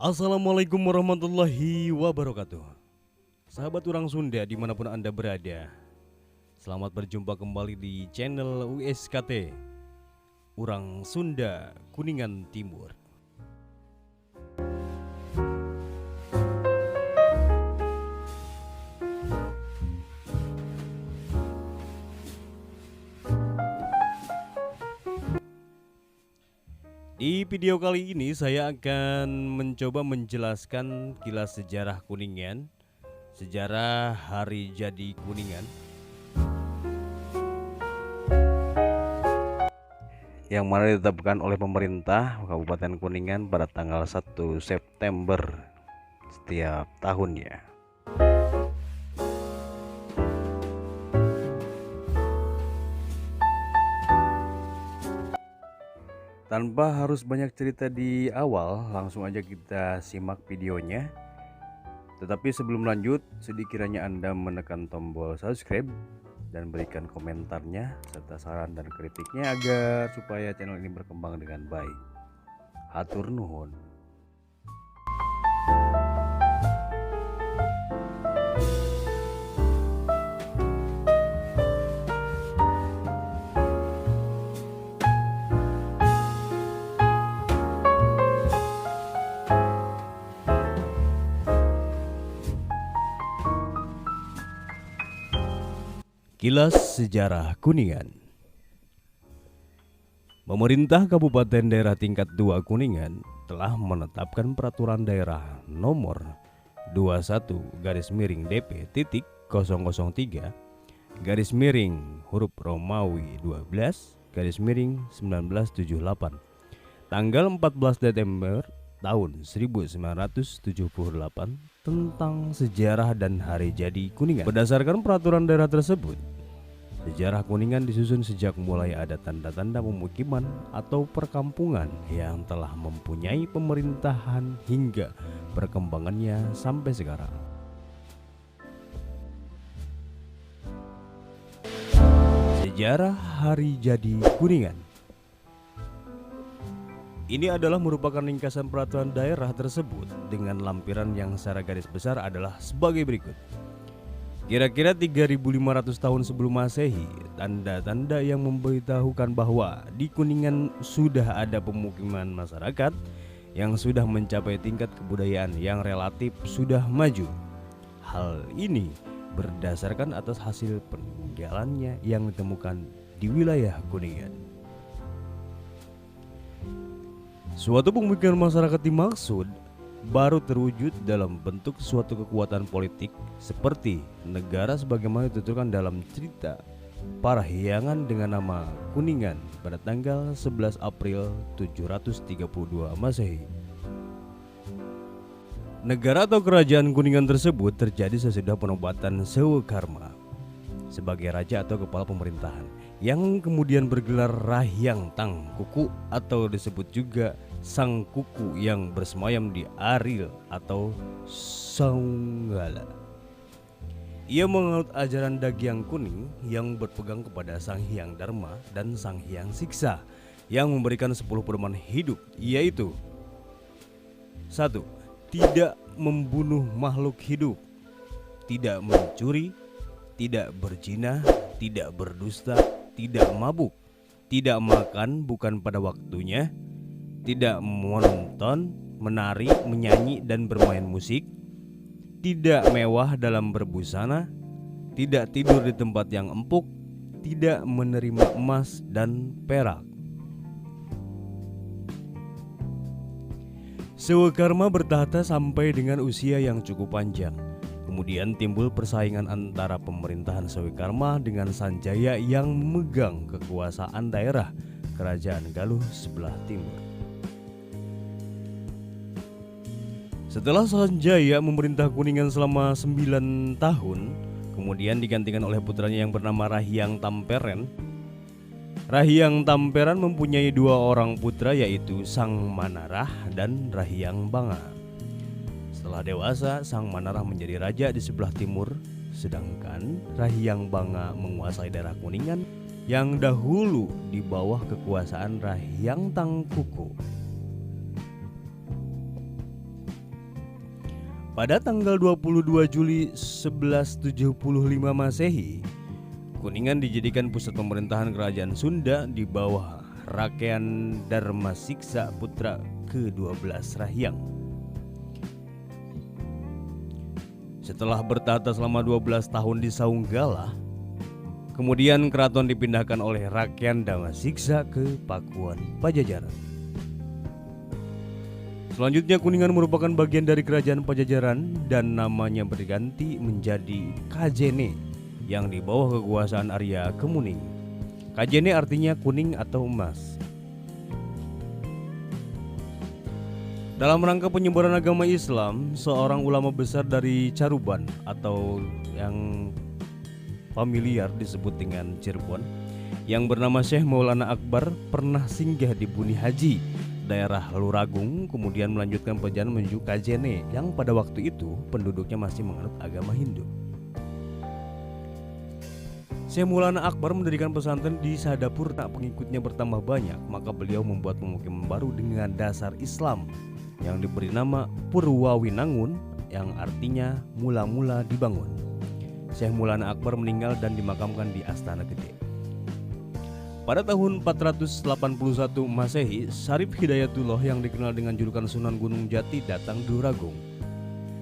Assalamualaikum warahmatullahi wabarakatuh. Sahabat orang Sunda dimanapun Anda berada, selamat berjumpa kembali di channel USKT Urang Sunda Kuningan Timur. Di video kali ini saya akan mencoba menjelaskan kilas sejarah Kuningan, sejarah hari jadi Kuningan, yang mana ditetapkan oleh pemerintah Kabupaten Kuningan pada tanggal 1 September setiap tahunnya. Tanpa harus banyak cerita di awal, langsung aja kita simak videonya. Tetapi sebelum lanjut, sedikiranya Anda menekan tombol subscribe dan berikan komentarnya serta saran dan kritiknya agar supaya channel ini berkembang dengan baik. Hatur nuhun. Kilas Sejarah Kuningan. Pemerintah Kabupaten Daerah Tingkat 2 Kuningan telah menetapkan Peraturan Daerah Nomor 21/DP.003 huruf Romawi 12/1978 tanggal 14 Desember tahun 1978 tentang sejarah dan hari jadi Kuningan. Berdasarkan peraturan daerah tersebut, sejarah Kuningan disusun sejak mulai ada tanda-tanda pemukiman atau perkampungan yang telah mempunyai pemerintahan hingga perkembangannya sampai sekarang. Sejarah hari jadi Kuningan. Ini adalah merupakan ringkasan peraturan daerah tersebut dengan lampiran yang secara garis besar adalah sebagai berikut. Kira-kira 3.500 tahun sebelum Masehi, tanda-tanda yang memberitahukan bahwa di Kuningan sudah ada pemukiman masyarakat yang sudah mencapai tingkat kebudayaan yang relatif sudah maju. Hal ini berdasarkan atas hasil peninggalannya yang ditemukan di wilayah Kuningan. Suatu pemukiman masyarakat dimaksud baru terwujud dalam bentuk suatu kekuatan politik seperti negara sebagaimana dituturkan dalam cerita Parahyangan dengan nama Kuningan pada tanggal 11 April 732 Masehi. Negara atau kerajaan Kuningan tersebut terjadi sesudah penobatan Sewekarma sebagai raja atau kepala pemerintahan yang kemudian bergelar Rahyang Tang Kuku atau disebut juga Sang Kuku yang bersemayam di Aril atau Songgala. Ia menganut ajaran Dagyang Kuning yang berpegang kepada Sang Hyang Dharma dan Sang Hyang Siksa yang memberikan 10 pedoman hidup, yaitu 1. Tidak membunuh makhluk hidup, tidak mencuri, tidak berzina, tidak berdusta, tidak mabuk, tidak makan bukan pada waktunya, tidak menonton, menari, menyanyi dan bermain musik, tidak mewah dalam berbusana, tidak tidur di tempat yang empuk, tidak menerima emas dan perak. Sewekarma bertahta sampai dengan usia yang cukup panjang. Kemudian timbul persaingan antara pemerintahan Sewekarma dengan Sanjaya yang memegang kekuasaan daerah Kerajaan Galuh sebelah timur. Setelah Sanjaya memerintah Kuningan selama 9 tahun, kemudian digantikan oleh putranya yang bernama Rahyang Tamperen. Rahyang Tamperan mempunyai 2 orang putra, yaitu Sang Manarah dan Rahyang Banga. Setelah dewasa, Sang Manarah menjadi raja di sebelah timur, sedangkan Rahyang Banga menguasai daerah Kuningan yang dahulu di bawah kekuasaan Rahyang Tang Kuku. Pada tanggal 22 Juli 1175 Masehi, Kuningan dijadikan pusat pemerintahan kerajaan Sunda di bawah Rakean Darmasiksa putra ke-12 Rahyang. Setelah bertahta selama 12 tahun di Saunggala, kemudian keraton dipindahkan oleh Rakean Darmasiksa ke Pakuan Pajajaran. Selanjutnya Kuningan merupakan bagian dari kerajaan Pajajaran dan namanya berganti menjadi Kajene yang di bawah kekuasaan Arya Kemuning. Kajene artinya kuning atau emas. Dalam rangka penyebaran agama Islam, seorang ulama besar dari Caruban atau yang familiar disebut dengan Cirebon, yang bernama Syekh Maulana Akbar pernah singgah di Buni Haji, daerah Luragung, kemudian melanjutkan perjalanan menuju Kajene yang pada waktu itu penduduknya masih menganut agama Hindu. Syekh Maulana Akbar mendirikan pesantren di Sadapurna. Pengikutnya bertambah banyak, maka beliau membuat pemukiman baru dengan dasar Islam yang diberi nama Purwawinangun, yang artinya mula-mula dibangun. Syekh Maulana Akbar meninggal dan dimakamkan di Astana Gede. Pada tahun 481 Masehi, Syarif Hidayatullah yang dikenal dengan julukan Sunan Gunung Jati datang di Luragung.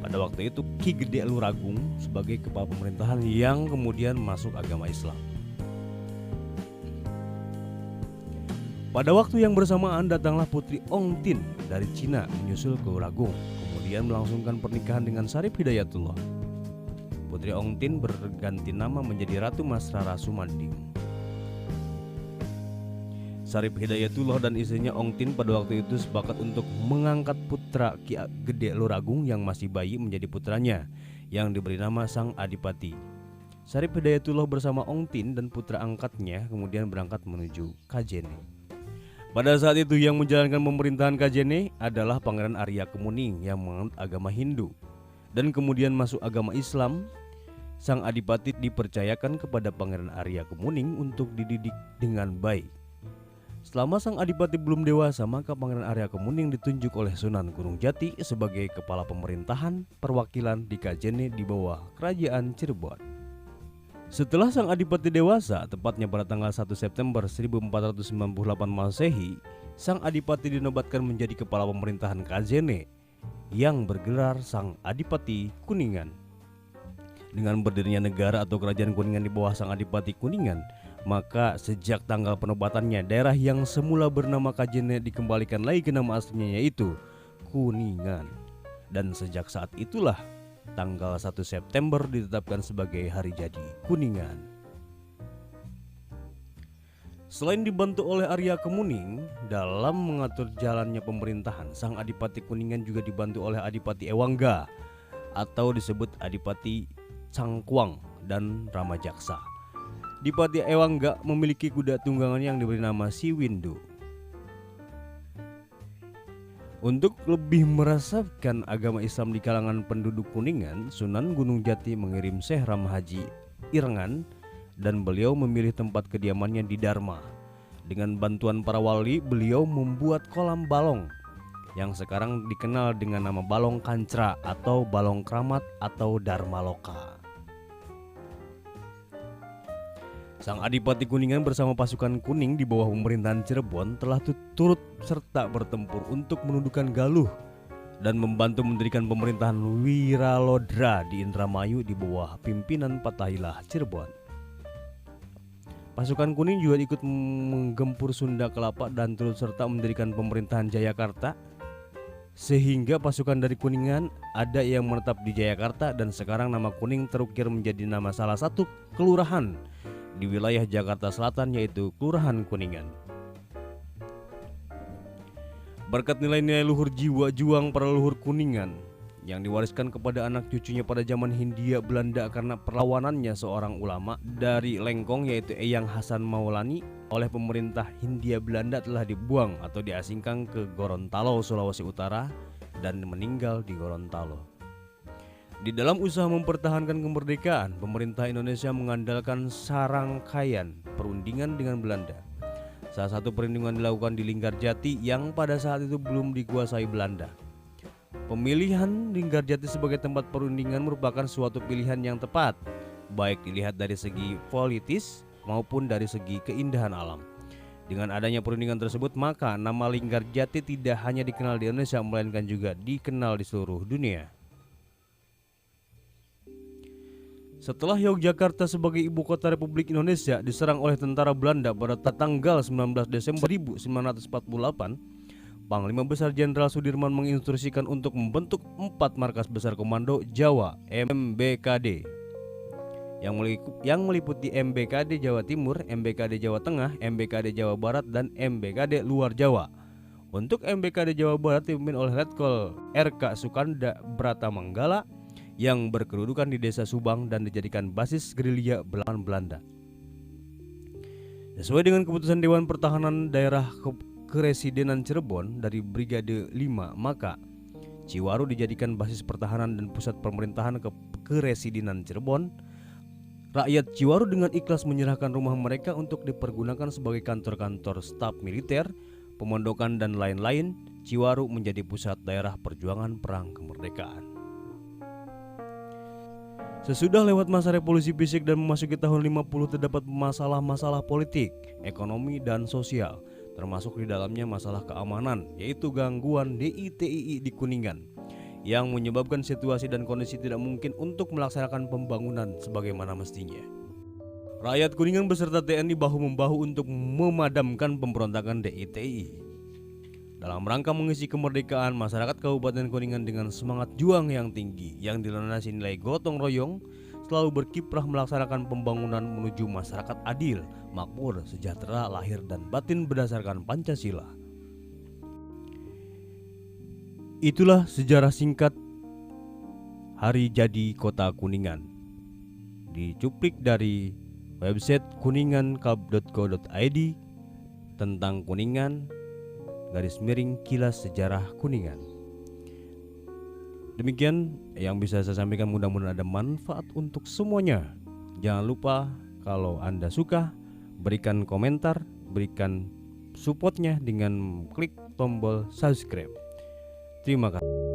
Pada waktu itu Ki Gede Luragung sebagai kepala pemerintahan yang kemudian masuk agama Islam. Pada waktu yang bersamaan datanglah Putri Ong Tin dari Cina menyusul ke Luragung, kemudian melangsungkan pernikahan dengan Syarif Hidayatullah. Putri Ong Tin berganti nama menjadi Ratu Masrara Sumanding. Syarif Hidayatullah dan istrinya Ong Tin pada waktu itu sepakat untuk mengangkat putra Ki Gede Luragung yang masih bayi menjadi putranya, yang diberi nama Sang Adipati. Syarif Hidayatullah bersama Ong Tin dan putra angkatnya kemudian berangkat menuju Kajene. Pada saat itu yang menjalankan pemerintahan Kajene adalah Pangeran Arya Kemuning yang menganut agama Hindu dan kemudian masuk agama Islam. Sang Adipati dipercayakan kepada Pangeran Arya Kemuning untuk dididik dengan baik. Selama Sang Adipati belum dewasa, maka Pangeran Arya Kemuning ditunjuk oleh Sunan Gunung Jati sebagai kepala pemerintahan perwakilan di Kajene di bawah Kerajaan Cirebon. Setelah Sang Adipati dewasa, tepatnya pada tanggal 1 September 1498 Masehi, Sang Adipati dinobatkan menjadi kepala pemerintahan Kajene yang bergelar Sang Adipati Kuningan. Dengan berdirinya negara atau kerajaan Kuningan di bawah Sang Adipati Kuningan, maka sejak tanggal penobatannya, daerah yang semula bernama Kajene dikembalikan lagi ke nama aslinya, yaitu Kuningan. Dan sejak saat itulah tanggal 1 September ditetapkan sebagai hari jadi Kuningan. Selain dibantu oleh Arya Kemuning dalam mengatur jalannya pemerintahan, Sang Adipati Kuningan juga dibantu oleh Adipati Ewangga atau disebut Adipati Cangkuang dan Ramajaksa. Adipati Ewangga memiliki kuda tunggangan yang diberi nama Siwindu. Untuk lebih meresapkan agama Islam di kalangan penduduk Kuningan, Sunan Gunung Jati mengirim Syekh Ramhaji Irengan dan beliau memilih tempat kediamannya di Dharma. Dengan bantuan para wali, beliau membuat kolam balong yang sekarang dikenal dengan nama Balong Kancra atau Balong Kramat atau Dharma Loka. Sang Adipati Kuningan bersama pasukan kuning di bawah pemerintahan Cirebon telah turut serta bertempur untuk menundukkan Galuh dan membantu mendirikan pemerintahan Wiralodra di Indramayu di bawah pimpinan Fathaillah Cirebon. Pasukan kuning juga ikut menggempur Sunda Kelapa dan turut serta mendirikan pemerintahan Jayakarta, sehingga pasukan dari Kuningan ada yang menetap di Jayakarta dan sekarang nama Kuning terukir menjadi nama salah satu kelurahan di wilayah Jakarta Selatan, yaitu Kelurahan Kuningan. Berkat nilai-nilai luhur jiwa juang para leluhur Kuningan yang diwariskan kepada anak cucunya pada zaman Hindia Belanda karena perlawanannya seorang ulama dari Lengkong, yaitu Eyang Hasan Maulani, oleh pemerintah Hindia Belanda telah dibuang atau diasingkan ke Gorontalo, Sulawesi Utara dan meninggal di Gorontalo. Di dalam usaha mempertahankan kemerdekaan, pemerintah Indonesia mengandalkan serangkaian perundingan dengan Belanda. Salah satu perundingan dilakukan di Linggarjati yang pada saat itu belum dikuasai Belanda. Pemilihan Linggarjati sebagai tempat perundingan merupakan suatu pilihan yang tepat, baik dilihat dari segi politis maupun dari segi keindahan alam. Dengan adanya perundingan tersebut, maka nama Linggarjati tidak hanya dikenal di Indonesia, melainkan juga dikenal di seluruh dunia. Setelah Yogyakarta sebagai ibu kota Republik Indonesia diserang oleh tentara Belanda pada tanggal 19 Desember 1948, Panglima Besar Jenderal Sudirman menginstruksikan untuk membentuk 4 markas besar komando Jawa (MBKD) yang meliputi MBKD Jawa Timur, MBKD Jawa Tengah, MBKD Jawa Barat, dan MBKD Luar Jawa. Untuk MBKD Jawa Barat dipimpin oleh Letkol RK Sukanda Bratamanggala yang berkedudukan di Desa Subang dan dijadikan basis gerilya Belanda. Sesuai dengan keputusan Dewan Pertahanan Daerah Keresidenan Cirebon dari Brigade 5, maka Ciwaru dijadikan basis pertahanan dan pusat pemerintahan Keresidenan Cirebon. Rakyat Ciwaru dengan ikhlas menyerahkan rumah mereka untuk dipergunakan sebagai kantor-kantor staf militer, pemondokan, dan lain-lain. Ciwaru menjadi pusat daerah perjuangan perang kemerdekaan. Sesudah lewat masa revolusi fisik dan memasuki tahun 50, terdapat masalah-masalah politik, ekonomi, dan sosial, termasuk di dalamnya masalah keamanan, yaitu gangguan DITII di Kuningan, yang menyebabkan situasi dan kondisi tidak mungkin untuk melaksanakan pembangunan sebagaimana mestinya. Rakyat Kuningan beserta TNI bahu-membahu untuk memadamkan pemberontakan DITII. Dalam rangka mengisi kemerdekaan, masyarakat Kabupaten Kuningan dengan semangat juang yang tinggi yang dilandasi nilai gotong royong selalu berkiprah melaksanakan pembangunan menuju masyarakat adil, makmur, sejahtera lahir dan batin berdasarkan Pancasila. Itulah sejarah singkat hari jadi Kota Kuningan, dicuplik dari website kuningankab.co.id tentang Kuningan _kilas sejarah Kuningan. Demikian yang bisa saya sampaikan, mudah-mudahan ada manfaat untuk semuanya. Jangan lupa kalau Anda suka, berikan komentar, berikan supportnya dengan klik tombol subscribe. Terima kasih.